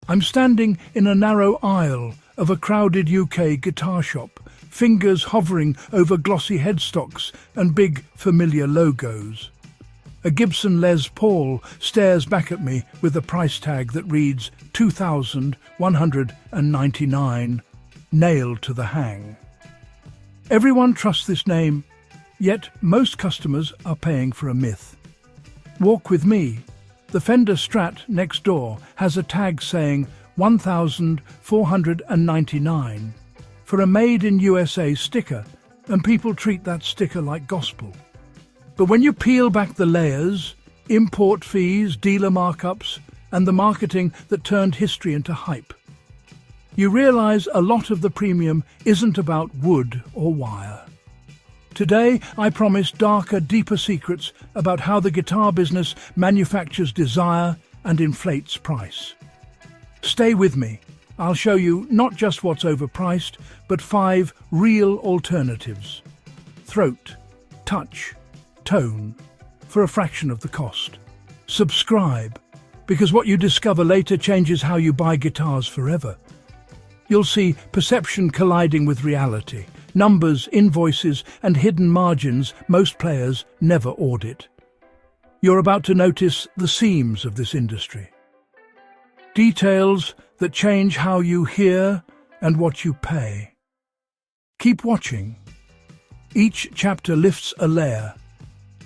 I'm standing in a narrow aisle of a crowded UK guitar shop, fingers hovering over glossy headstocks and big, familiar logos. A Gibson Les Paul stares back at me with a price tag that reads $2,199, nailed to the hang. Everyone trusts this name, yet most customers are paying for a myth. Walk with me. The Fender Strat next door has a tag saying $1,499 for a made-in-USA sticker, and people treat that sticker like gospel. But when you peel back the layers, import fees, dealer markups, and the marketing that turned history into hype, you realize a lot of the premium isn't about wood or wire. Today, I promise darker, deeper secrets about how the guitar business manufactures desire and inflates price. Stay with me. I'll show you not just what's overpriced, but 5 real alternatives. Throat, touch, tone, for a fraction of the cost. Subscribe, because what you discover later changes how you buy guitars forever. You'll see perception colliding with reality, numbers, invoices, and hidden margins most players never audit. You're about to notice the seams of this industry. Details that change how you hear and what you pay. Keep watching. Each chapter lifts a layer,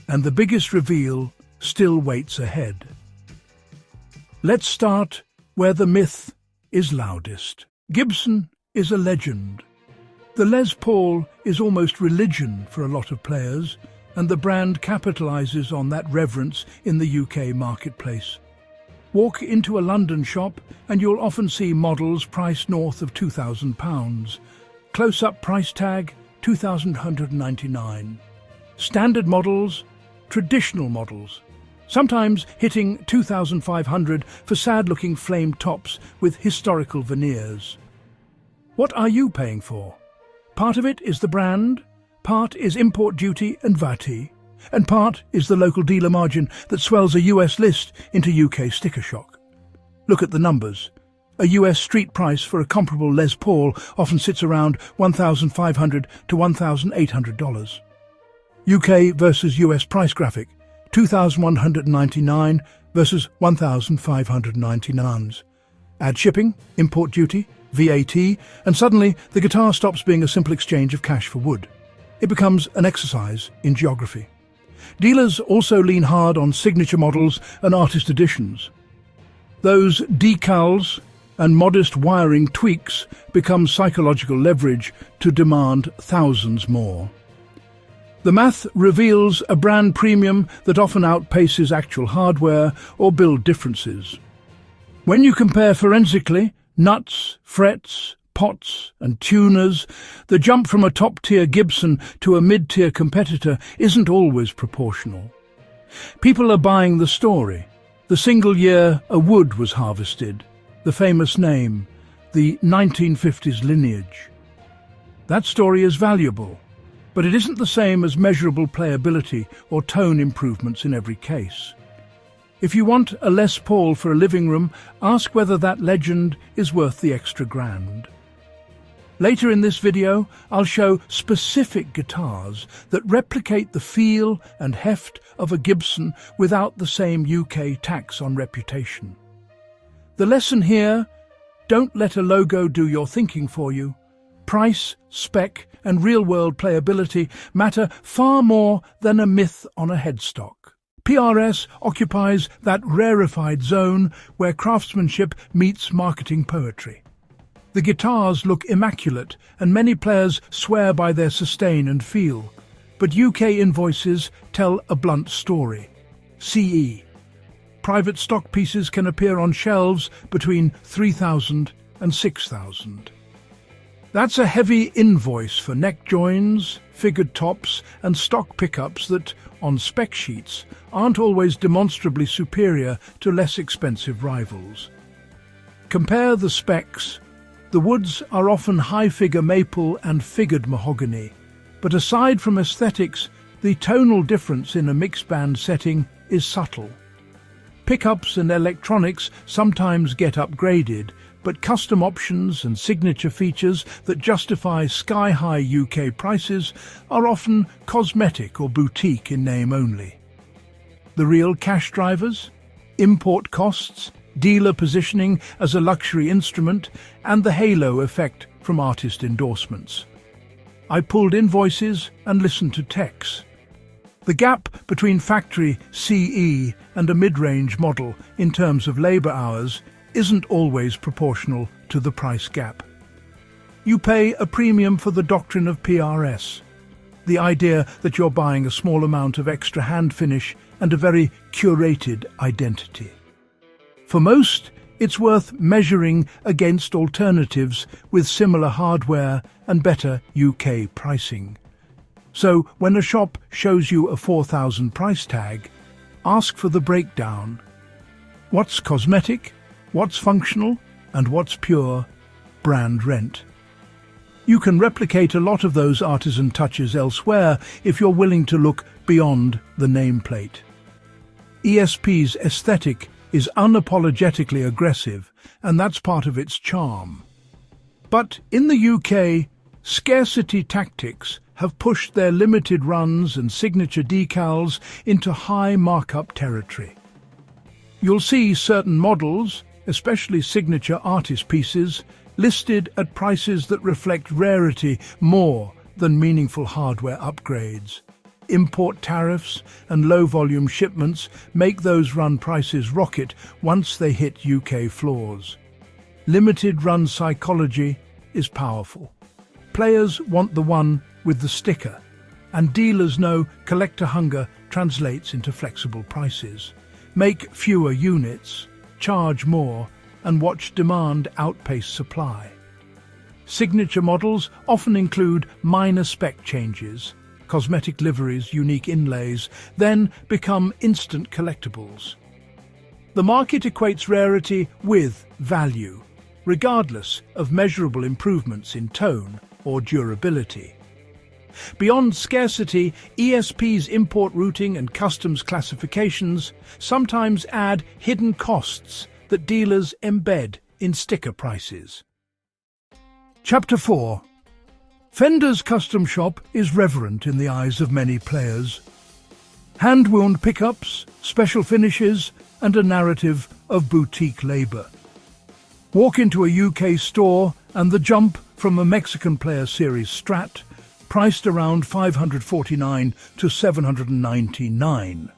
and the biggest reveal still waits ahead. Let's start where the myth is loudest. Gibson is a legend. The Les Paul is almost religion for a lot of players, and the brand capitalizes on that reverence in the UK marketplace. Walk into a London shop and you'll often see models priced north of £2,000. Close-up price tag, $2,199. Standard models, traditional models, sometimes hitting $2,500 for sad-looking flame tops with historical veneers. What are you paying for? Part of it is the brand, part is import duty and VAT, and part is the local dealer margin that swells a US list into UK sticker shock. Look at the numbers. A US street price for a comparable Les Paul often sits around $1,500 to $1,800. UK versus US price graphic, $2,199 versus $1,599. Add shipping, import duty, VAT, and suddenly the guitar stops being a simple exchange of cash for wood. It becomes an exercise in geography. Dealers also lean hard on signature models and artist editions. Those decals and modest wiring tweaks become psychological leverage to demand thousands more. The math reveals a brand premium that often outpaces actual hardware or build differences. When you compare forensically, nuts, frets, pots and tuners, the jump from a top-tier Gibson to a mid-tier competitor isn't always proportional. People are buying the story, the single year a wood was harvested, the famous name, the 1950s lineage. That story is valuable, but it isn't the same as measurable playability or tone improvements in every case. If you want a Les Paul for a living room, ask whether that legend is worth the extra grand. Later in this video, I'll show specific guitars that replicate the feel and heft of a Gibson without the same UK tax on reputation. The lesson here: don't let a logo do your thinking for you. Price, spec, and real-world playability matter far more than a myth on a headstock. PRS occupies that rarefied zone where craftsmanship meets marketing poetry. The guitars look immaculate, and many players swear by their sustain and feel. But UK invoices tell a blunt story. CE. Private stock pieces can appear on shelves between $3,000 and $6,000. That's a heavy invoice for neck joins, figured tops, and stock pickups that, on spec sheets, aren't always demonstrably superior to less expensive rivals. Compare the specs. The woods are often high-figure maple and figured mahogany, but aside from aesthetics, the tonal difference in a mixed band setting is subtle. Pickups and electronics sometimes get upgraded, but custom options and signature features that justify sky-high UK prices are often cosmetic or boutique in name only. The real cash drivers? Import costs, dealer positioning as a luxury instrument, and the halo effect from artist endorsements. I pulled invoices and listened to techs. The gap between factory CE and a mid-range model in terms of labour hours isn't always proportional to the price gap. You pay a premium for the doctrine of PRS, the idea that you're buying a small amount of extra hand finish and a very curated identity. For most, it's worth measuring against alternatives with similar hardware and better UK pricing. So when a shop shows you a 4,000 price tag, ask for the breakdown. What's cosmetic, what's functional, and what's pure brand rent? You can replicate a lot of those artisan touches elsewhere if you're willing to look beyond the nameplate. ESP's aesthetic is unapologetically aggressive, and that's part of its charm. But in the UK, scarcity tactics have pushed their limited runs and signature decals into high markup territory. You'll see certain models, especially signature artist pieces, listed at prices that reflect rarity more than meaningful hardware upgrades. Import tariffs and low-volume shipments make those run prices rocket once they hit UK floors. Limited run psychology is powerful. Players want the one with the sticker, and dealers know collector hunger translates into flexible prices. Make fewer units, charge more, and watch demand outpace supply. Signature models often include minor spec changes, cosmetic liveries, unique inlays, then become instant collectibles. The market equates rarity with value, regardless of measurable improvements in tone or durability. Beyond scarcity, ESP's import routing and customs classifications sometimes add hidden costs that dealers embed in sticker prices. Chapter 4. Fender's custom shop is reverent in the eyes of many players. Hand-wound pickups, special finishes, and a narrative of boutique labour. Walk into a UK store and the jump from a Mexican Player Series Strat, priced around $549 to $799,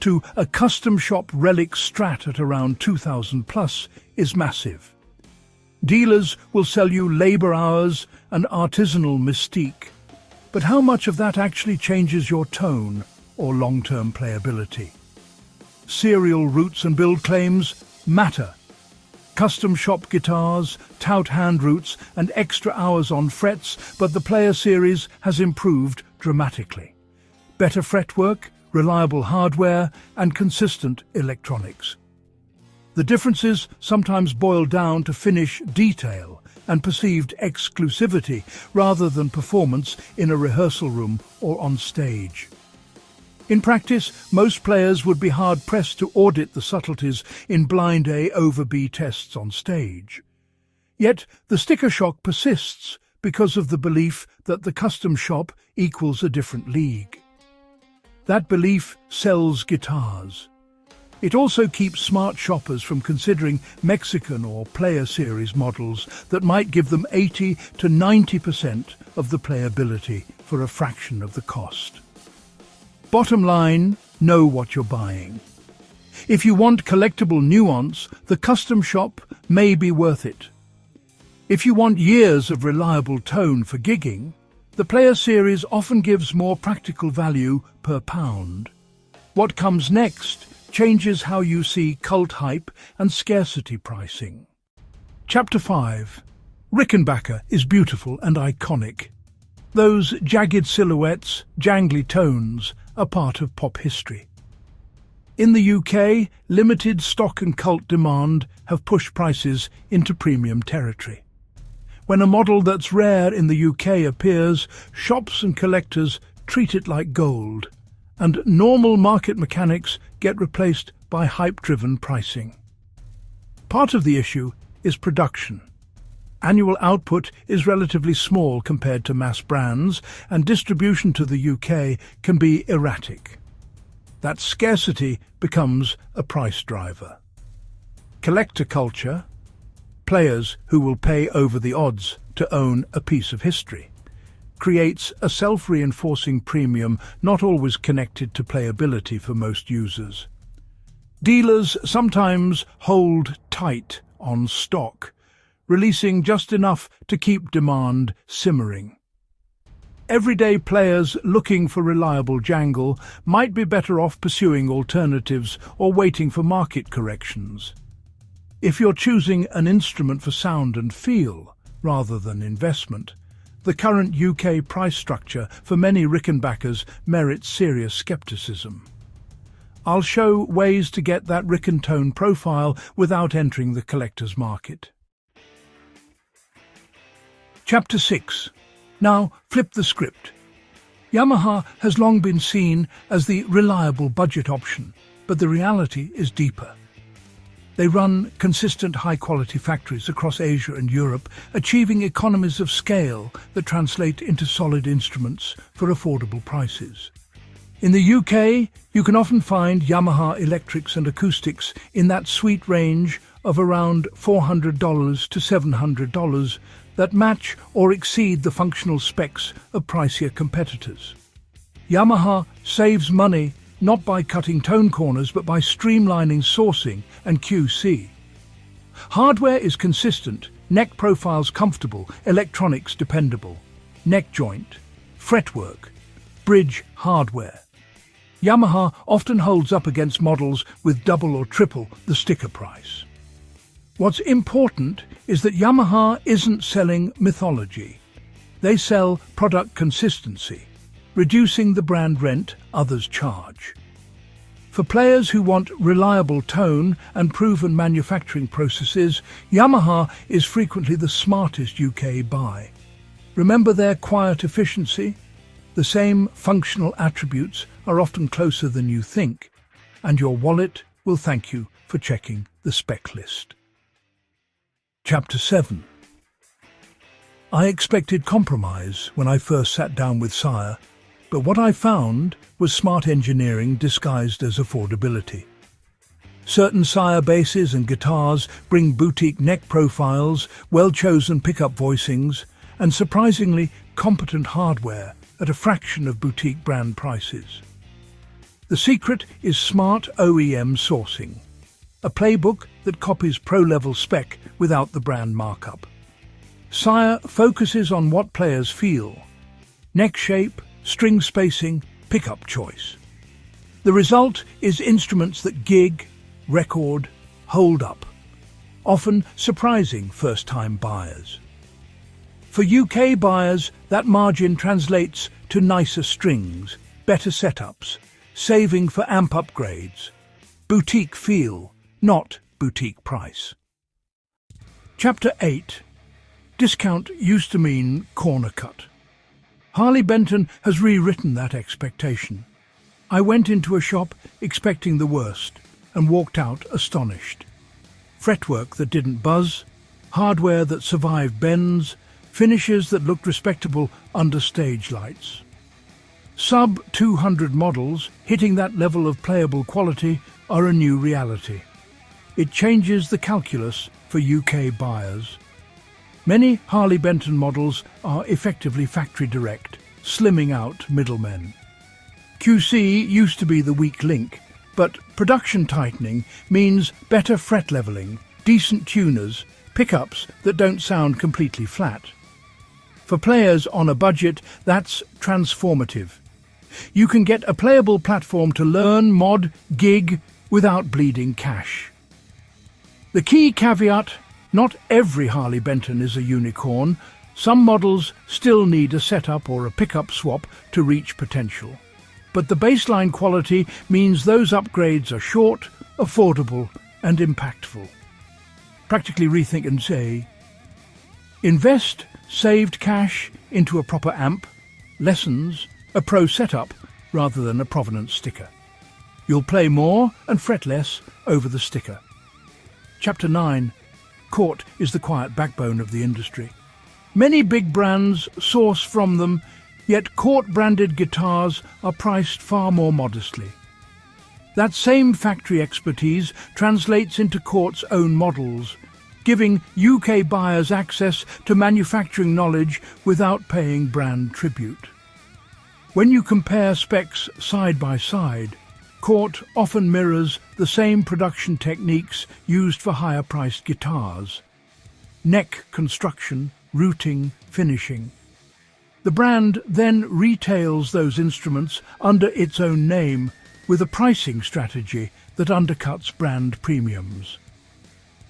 to a custom shop relic Strat at around $2,000 plus is massive. Dealers will sell you labour hours and artisanal mystique, but how much of that actually changes your tone or long-term playability? Serial roots and build claims matter. Custom shop guitars tout hand roots and extra hours on frets, but the Player Series has improved dramatically. Better fretwork, reliable hardware, and consistent electronics. The differences sometimes boil down to finish detail and perceived exclusivity rather than performance in a rehearsal room or on stage. In practice, most players would be hard-pressed to audit the subtleties in blind A over B tests on stage. Yet the sticker shock persists because of the belief that the custom shop equals a different league. That belief sells guitars. It also keeps smart shoppers from considering Mexican or Player Series models that might give them 80 to 90% of the playability for a fraction of the cost. Bottom line, know what you're buying. If you want collectible nuance, the custom shop may be worth it. If you want years of reliable tone for gigging, the Player Series often gives more practical value per pound. What comes next changes how you see cult hype and scarcity pricing. Chapter 5. Rickenbacker is beautiful and iconic. Those jagged silhouettes, jangly tones, are part of pop history. In the UK, limited stock and cult demand have pushed prices into premium territory. When a model that's rare in the UK appears, shops and collectors treat it like gold, and normal market mechanics get replaced by hype-driven pricing. Part of the issue is production. Annual output is relatively small compared to mass brands, and distribution to the UK can be erratic. That scarcity becomes a price driver. Collector culture, players who will pay over the odds to own a piece of history, creates a self-reinforcing premium not always connected to playability for most users. Dealers sometimes hold tight on stock, releasing just enough to keep demand simmering. Everyday players looking for reliable jangle might be better off pursuing alternatives or waiting for market corrections. If you're choosing an instrument for sound and feel rather than investment, the current UK price structure for many Rickenbackers merits serious skepticism. I'll show ways to get that Rickentone profile without entering the collector's market. Chapter 6. Now flip the script. Yamaha has long been seen as the reliable budget option, but the reality is deeper. They run consistent high-quality factories across Asia and Europe, achieving economies of scale that translate into solid instruments for affordable prices. In the UK, you can often find Yamaha electrics and acoustics in that sweet range of around $400 to $700 that match or exceed the functional specs of pricier competitors. Yamaha saves money not by cutting tone corners but by streamlining sourcing and QC. Hardware is consistent, neck profiles comfortable, electronics dependable, neck joint, fretwork, bridge hardware. Yamaha often holds up against models with double or triple the sticker price. What's important is that Yamaha isn't selling mythology. They sell product consistency, reducing the brand rent others charge. For players who want reliable tone and proven manufacturing processes, Yamaha is frequently the smartest UK buy. Remember their quiet efficiency? The same functional attributes are often closer than you think, and your wallet will thank you for checking the spec list. Chapter 7. I expected compromise when I first sat down with Sire, but what I found was smart engineering disguised as affordability. Certain Sire basses and guitars bring boutique neck profiles, well-chosen pickup voicings, and surprisingly competent hardware at a fraction of boutique brand prices. The secret is smart OEM sourcing, a playbook that copies pro-level spec without the brand markup. Sire focuses on what players feel: neck shape, string spacing, pickup choice. The result is instruments that gig, record, hold up, often surprising first-time buyers. For UK buyers, that margin translates to nicer strings, better setups, saving for amp upgrades, boutique feel, not boutique price. Chapter 8. Discount used to mean corner cut. Harley Benton has rewritten that expectation. I went into a shop expecting the worst and walked out astonished. Fretwork that didn't buzz, hardware that survived bends, finishes that looked respectable under stage lights. Sub-200 models hitting that level of playable quality are a new reality. It changes the calculus for UK buyers. Many Harley Benton models are effectively factory direct, slimming out middlemen. QC used to be the weak link, but production tightening means better fret leveling, decent tuners, pickups that don't sound completely flat. For players on a budget, that's transformative. You can get a playable platform to learn, mod, gig without bleeding cash. The key caveat: not every Harley Benton is a unicorn. Some models still need a setup or a pickup swap to reach potential. But the baseline quality means those upgrades are short, affordable, and impactful. Practically rethink and say, invest saved cash into a proper amp, lessons, a pro setup rather than a provenance sticker. You'll play more and fret less over the sticker. Chapter 9. Cort is the quiet backbone of the industry. Many big brands source from them, yet Cort-branded guitars are priced far more modestly. That same factory expertise translates into Cort's own models, giving UK buyers access to manufacturing knowledge without paying brand tribute. When you compare specs side by side, Cort often mirrors the same production techniques used for higher-priced guitars: neck construction, routing, finishing. The brand then retails those instruments under its own name with a pricing strategy that undercuts brand premiums.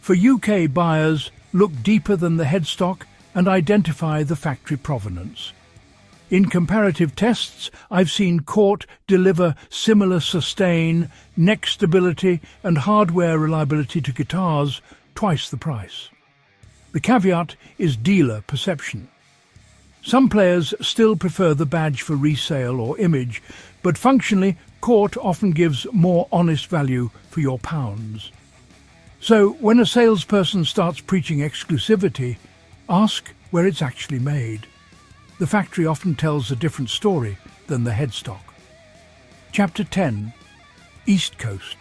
For UK buyers, look deeper than the headstock and identify the factory provenance. In comparative tests, I've seen Cort deliver similar sustain, neck stability and hardware reliability to guitars twice the price. The caveat is dealer perception. Some players still prefer the badge for resale or image, but functionally, Cort often gives more honest value for your pounds. So, when a salesperson starts preaching exclusivity, ask where it's actually made. The factory often tells a different story than the headstock. Chapter 10. East Coast.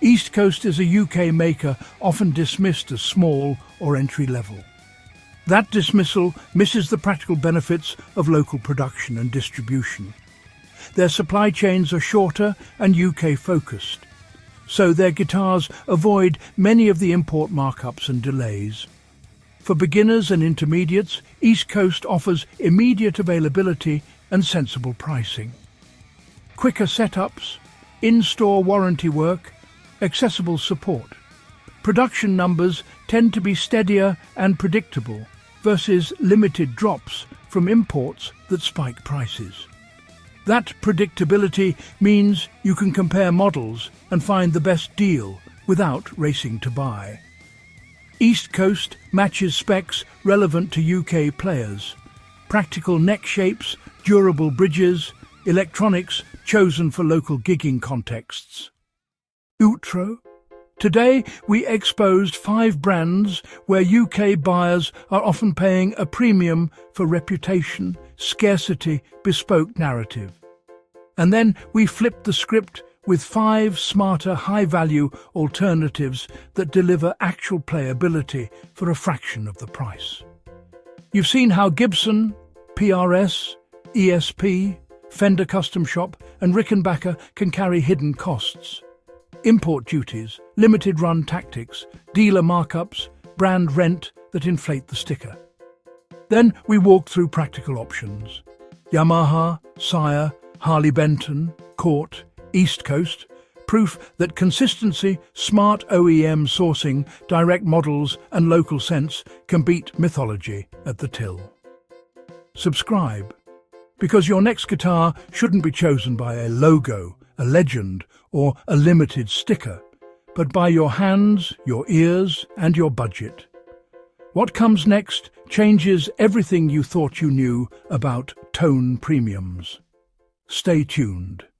East Coast is a UK maker often dismissed as small or entry-level. That dismissal misses the practical benefits of local production and distribution. Their supply chains are shorter and UK-focused, so their guitars avoid many of the import markups and delays. For beginners and intermediates, East Coast offers immediate availability and sensible pricing. Quicker setups, in-store warranty work, accessible support. Production numbers tend to be steadier and predictable versus limited drops from imports that spike prices. That predictability means you can compare models and find the best deal without racing to buy. East Coast matches specs relevant to UK players. Practical neck shapes, durable bridges, electronics chosen for local gigging contexts. Outro. Today we exposed 5 brands where UK buyers are often paying a premium for reputation, scarcity, bespoke narrative. And then we flipped the script with 5 smarter, high-value alternatives that deliver actual playability for a fraction of the price. You've seen how Gibson, PRS, ESP, Fender Custom Shop and Rickenbacker can carry hidden costs. Import duties, limited run tactics, dealer markups, brand rent that inflate the sticker. Then we walked through practical options. Yamaha, Sire, Harley Benton, Cort, East Coast, proof that consistency, smart OEM sourcing, direct models and local sense can beat mythology at the till. Subscribe, because your next guitar shouldn't be chosen by a logo, a legend or a limited sticker, but by your hands, your ears and your budget. What comes next changes everything you thought you knew about tone premiums. Stay tuned.